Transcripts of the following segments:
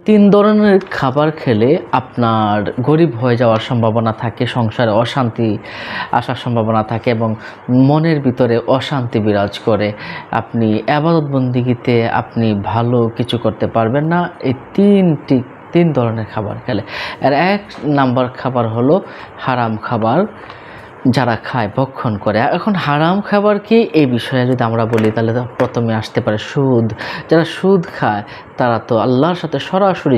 তিন ধরনের খাবার খেলে আপনার গরিব হয়ে যাওয়ার সম্ভাবনা থাকে, সংসারে অশান্তি আসার সম্ভাবনা থাকে এবং মনের ভিতরে অশান্তি বিরাজ করে। আপনি ইবাদত বন্দেগীতে আপনি ভালো কিছু করতে পারবেন না এই তিন ধরনের খাবার খেলে। এর এক নাম্বার খাবার হলো হারাম খাবার, যারা খায় ভক্ষণ করে। এখন হারাম খাবার কি, এই বিষয়ে যদি আমরা বলি তাহলে তো প্রথমে আসতে পারে সুদ। যারা সুদ খায় তারা তো আল্লাহর সাথে সরাসরি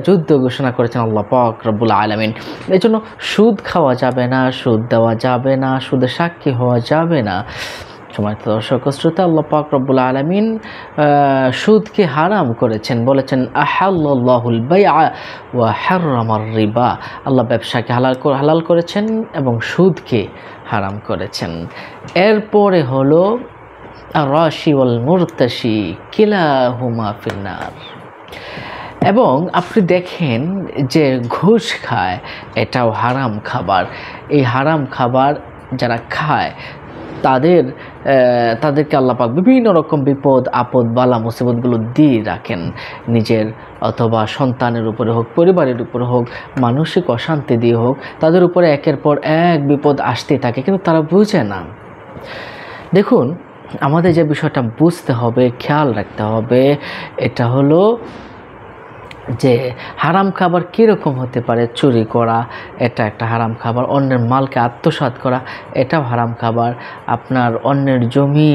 যুদ্ধ ঘোষণা করেছেন আল্লাহ পাক রব্বুল আলামিন। এই জন্য সুদ খাওয়া যাবে না, সুদ দেওয়া যাবে না, সুদের সাক্ষী হওয়া যাবে না। সম্মানিত দর্শক শ্রোতা, আল্লাহ পাক রব্বুল আলামিন সুদকে হারাম করেছেন, বলেছেন আহাল্লাহুল বাইআ ওয়া হাররামার রিবা। আল্লাহ ব্যবসাকে হালাল করেছেন এবং সুদকে হারাম করেছেন। এরপরে হলো আর-রাশি ওয়াল মুরতাশি কিলাহুমা ফিন্নার। এবং আপনি দেখেন যে ঘুষ খায়, এটাও হারাম খাবার। এই হারাম খাবার যারা খায় তাদেরকে আল্লাহ পাক বিভিন্ন রকম বিপদ আপদ বালা মুসিবতগুলো দিয়ে রাখেন, নিজের অথবা সন্তানের উপরে হোক, পরিবারের উপরে হোক, মানসিক অশান্তি দিয়ে হোক, তাদের উপরে একের পর এক বিপদ আসতেই থাকে, কিন্তু তারা বুঝে না। দেখুন, আমাদের যে বিষয়টা বুঝতে হবে, খেয়াল রাখতে হবে, এটা হলো যে হারাম খাবার কীরকম হতে পারে। চুরি করা এটা একটা হারাম খাবার, অন্যের মালকে আত্মসাৎ করা এটাও হারাম খাবার, আপনার অন্যের জমি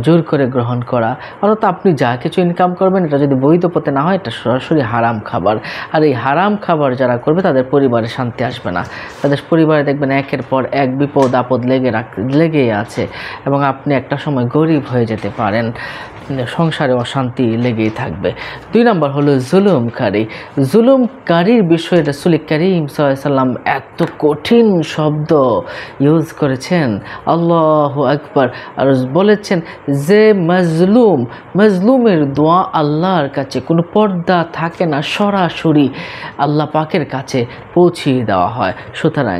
জোর করে গ্রহণ করা, অর্থাৎ আপনি যা কিছু ইনকাম করবেন এটা যদি বৈধ পথে না হয় এটা সরাসরি হারাম খাবার। আর এই হারাম খাবার যারা করবে তাদের পরিবারে শান্তি আসবে না, তাদের পরিবারে দেখবেন একের পর এক বিপদ আপদ লেগেই আছে এবং আপনি একটা সময় গরিব হয়ে যেতে পারেন, সংসারে অশান্তি লেগেই থাকবে। 2 নম্বর হলো জুলুমকারীর বিষয়ে রাসূল করিম সাল্লাল্লাহু আলাইহি সাল্লাম এত কঠিন শব্দ ইউজ করেছেন, আল্লাহু আকবার। আর বলেছেন যে মাজলুমের দোয়া আল্লাহর কাছে কোনো পর্দা থাকে না, সরাসরি আল্লাহ পাকের কাছে পৌঁছিয়ে দেওয়া হয়। সুতরাং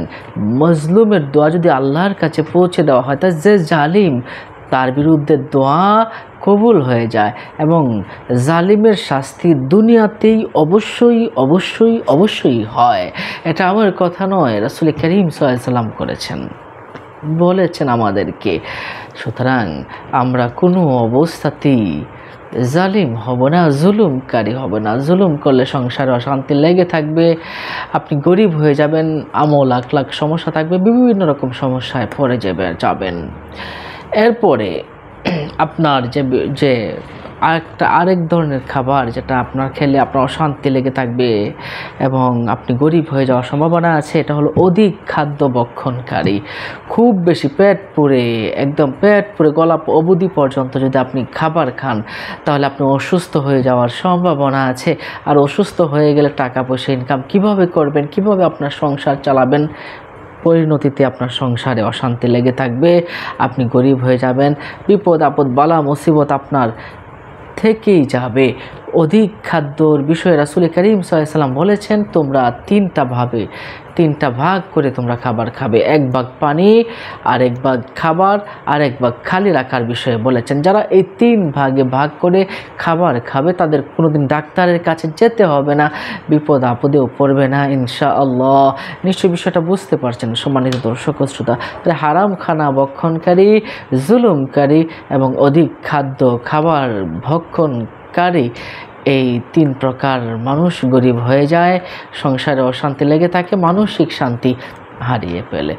মাজলুমের দোয়া যদি আল্লাহর কাছে পৌঁছে দেওয়া হয়, তা যে জালিম তার বিরুদ্ধে দোয়া কবুল হয়ে যায় এবং জালিমের শাস্তি দুনিয়াতেই অবশ্যই হয়। এটা আমার কথা নয়, রাসূল করিম সাল্লাল্লাহু আলাইহি সাল্লাম বলেছেন আমাদেরকে। সুতরাং আমরা কোনো অবস্থাতেই জালিম হব না, জুলুমকারী হব না। জুলুম করলে সংসারে অশান্তি লেগে থাকবে, আপনি গরিব হয়ে যাবেন, আমল আখলাক সমস্যা থাকবে, বিভিন্ন রকম সমস্যায় পড়ে যাবেন। এরপরে আপনার যে আরেক ধরনের খাবার যেটা আপনার খেলে আপনার অশান্তি লেগে থাকবে এবং আপনি গরিব হয়ে যাওয়ার সম্ভাবনা আছে, এটা হলো অধিক খাদ্য ভক্ষণকারী। খুব বেশি একদম পেট পুরে গলা অবধি পর্যন্ত যদি আপনি খাবার খান তাহলে আপনি অসুস্থ হয়ে যাওয়ার সম্ভাবনা আছে। আর অসুস্থ হয়ে গেলে টাকা পয়সা ইনকাম কিভাবে করবেন, কিভাবে আপনার সংসার চালাবেন, পরিণতিতে আপনার সংসারে অশান্তি লেগে থাকবে, আপনি গরিব হয়ে যাবেন, বিপদ আপদ বালা মুসিবত আপনার থেকেই যাবে। অধিক খাদ্যর বিষয়ে রাসূল করিম সাল্লাল্লাহু আলাইহি সাল্লাম বলেছেন তোমরা তিনটা ভাগ করে তোমরা খাবার খাবে, 1 ভাগ পানি, আর 1 ভাগ খাবার, আর 1 ভাগ খালি রাখার বিষয়ে বলেছেন। যারা এই 3 ভাগে ভাগ করে খাবার খাবে তাদের কোনোদিন ডাক্তারের কাছে যেতে হবে না, বিপদ আপদেও পড়বে না ইনশাআল্লাহ। নিশ্চয়ই বিষয়টা বুঝতে পারছেন সম্মানিত দর্শক শ্রোতা। তাহলে হারাম খানা ভক্ষণকারী, জুলুমকারী এবং অধিক খাবার ভক্ষণকারী, এই 3 প্রকার মানুষ গরিব হয়ে যায়, সংসারে অশান্তি লেগে থাকে, মানসিক শান্তি হারিয়ে ফেলে।